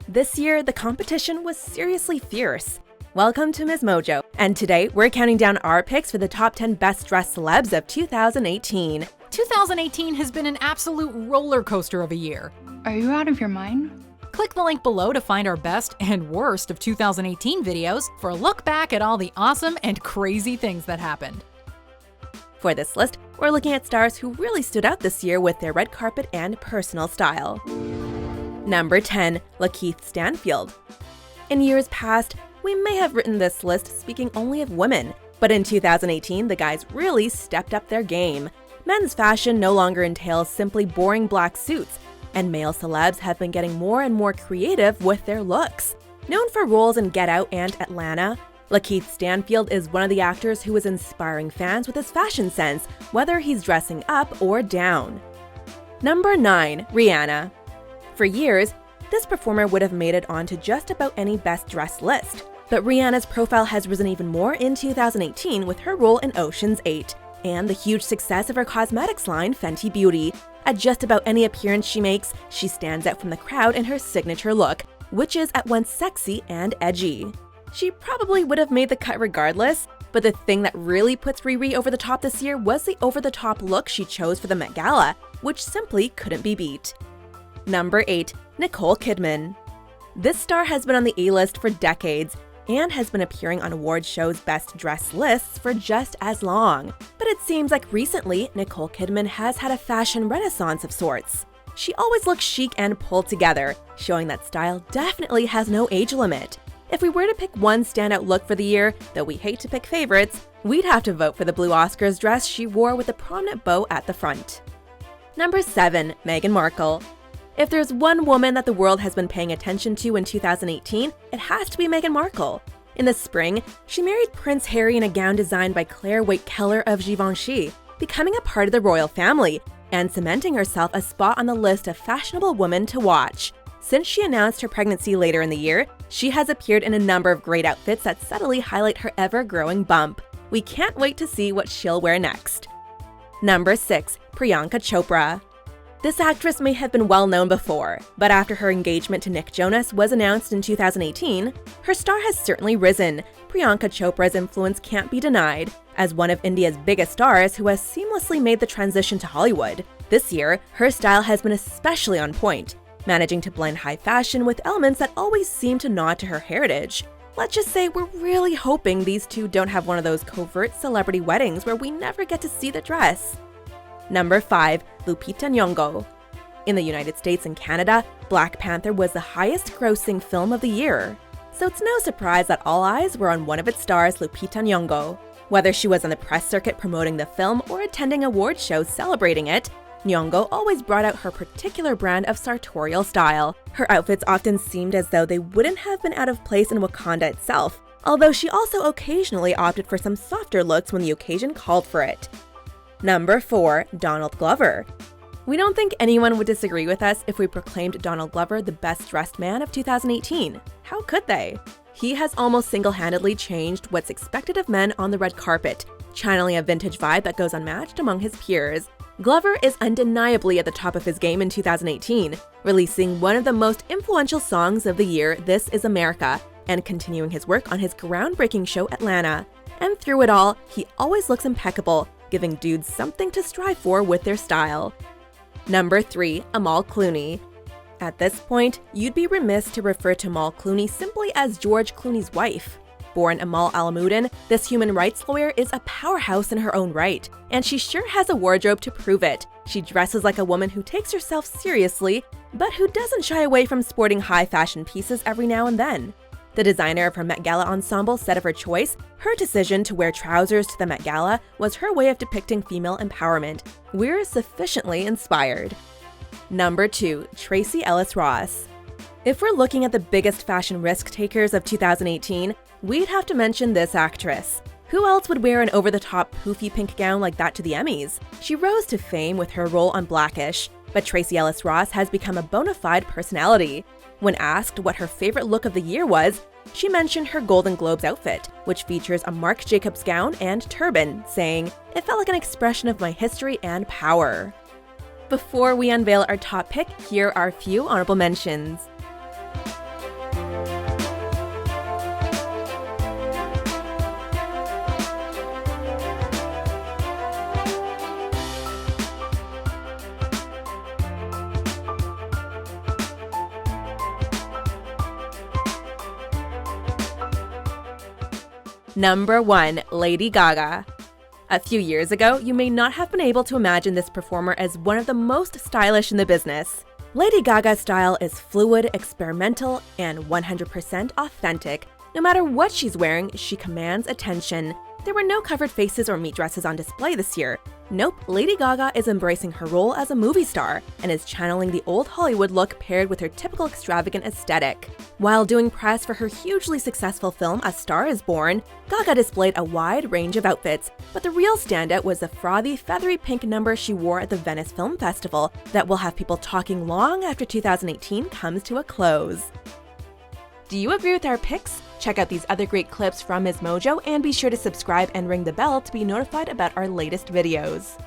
This year, the competition was seriously fierce. Welcome to MsMojo, and today we're counting down our picks for the top 10 best dressed celebs of 2018. 2018 has been an absolute roller coaster of a year. Are you out of your mind? Click the link below to find our best and worst of 2018 videos for a look back at all the awesome and crazy things that happened. For this list, we're looking at stars who really stood out this year with their red carpet and personal style. Number 10, Lakeith Stanfield. In years past, we may have written this list speaking only of women, but in 2018, the guys really stepped up their game. Men's fashion no longer entails simply boring black suits, and male celebs have been getting more and more creative with their looks. Known for roles in Get Out and Atlanta, Lakeith Stanfield is one of the actors who is inspiring fans with his fashion sense, whether he's dressing up or down. Number 9, Rihanna. For years, this performer would have made it onto just about any best dressed list, but Rihanna's profile has risen even more in 2018 with her role in Ocean's 8 and the huge success of her cosmetics line, Fenty Beauty. At just about any appearance she makes, she stands out from the crowd in her signature look, which is at once sexy and edgy. She probably would have made the cut regardless, but the thing that really puts Riri over the top this year was the over-the-top look she chose for the Met Gala, which simply couldn't be beat. Number 8, Nicole Kidman. This star has been on the A-list for decades and has been appearing on award shows' best dressed lists for just as long. But it seems like recently, Nicole Kidman has had a fashion renaissance of sorts. She always looks chic and pulled together, showing that style definitely has no age limit. If we were to pick one standout look for the year, though we hate to pick favorites, we'd have to vote for the blue Oscars dress she wore with a prominent bow at the front. Number 7, Meghan Markle. If there's one woman that the world has been paying attention to in 2018, it has to be Meghan Markle. In the spring, she married Prince Harry in a gown designed by Claire Waite-Keller of Givenchy, becoming a part of the royal family and cementing herself a spot on the list of fashionable women to watch. Since she announced her pregnancy later in the year, she has appeared in a number of great outfits that subtly highlight her ever-growing bump. We can't wait to see what she'll wear next. Number 6, Priyanka Chopra. This actress may have been well known before, but after her engagement to Nick Jonas was announced in 2018, her star has certainly risen. Priyanka Chopra's influence can't be denied, as one of India's biggest stars who has seamlessly made the transition to Hollywood. This year, her style has been especially on point, managing to blend high fashion with elements that always seem to nod to her heritage. Let's just say we're really hoping these two don't have one of those covert celebrity weddings where we never get to see the dress. Number 5, Lupita Nyong'o. In the United States and Canada, Black Panther was the highest-grossing film of the year. So it's no surprise that all eyes were on one of its stars, Lupita Nyong'o. Whether she was on the press circuit promoting the film or attending award shows celebrating it, Nyong'o always brought out her particular brand of sartorial style. Her outfits often seemed as though they wouldn't have been out of place in Wakanda itself, although she also occasionally opted for some softer looks when the occasion called for it. Number 4, Donald Glover. We don't think anyone would disagree with us if we proclaimed Donald Glover the best-dressed man of 2018. How could they? He has almost single-handedly changed what's expected of men on the red carpet, channeling a vintage vibe that goes unmatched among his peers. Glover is undeniably at the top of his game in 2018, releasing one of the most influential songs of the year, This Is America, and continuing his work on his groundbreaking show Atlanta. And through it all, he always looks impeccable, giving dudes something to strive for with their style. Number 3, Amal Clooney. At this point, you'd be remiss to refer to Amal Clooney simply as George Clooney's wife. Born Amal Alamuddin, this human rights lawyer is a powerhouse in her own right, and she sure has a wardrobe to prove it. She dresses like a woman who takes herself seriously, but who doesn't shy away from sporting high-fashion pieces every now and then. The designer of her Met Gala ensemble said of her choice, her decision to wear trousers to the Met Gala was her way of depicting female empowerment. We're sufficiently inspired. Number 2, Tracee Ellis Ross. If we're looking at the biggest fashion risk takers of 2018, we'd have to mention this actress. Who else would wear an over-the-top poofy pink gown like that to the Emmys? She rose to fame with her role on Blackish, but Tracee Ellis Ross has become a bona fide personality. When asked what her favorite look of the year was, she mentioned her Golden Globes outfit, which features a Marc Jacobs gown and turban, saying, "It felt like an expression of my history and power." Before we unveil our top pick, here are a few honorable mentions. Number 1. Lady Gaga. A few years ago, you may not have been able to imagine this performer as one of the most stylish in the business. Lady Gaga's style is fluid, experimental, and 100% authentic. No matter what she's wearing, she commands attention. There were no covered faces or meat dresses on display this year. Nope, Lady Gaga is embracing her role as a movie star and is channeling the old Hollywood look paired with her typical extravagant aesthetic. While doing press for her hugely successful film A Star Is Born, Gaga displayed a wide range of outfits, but the real standout was the frothy, feathery pink number she wore at the Venice Film Festival that will have people talking long after 2018 comes to a close. Do you agree with our picks? Check out these other great clips from MsMojo and be sure to subscribe and ring the bell to be notified about our latest videos.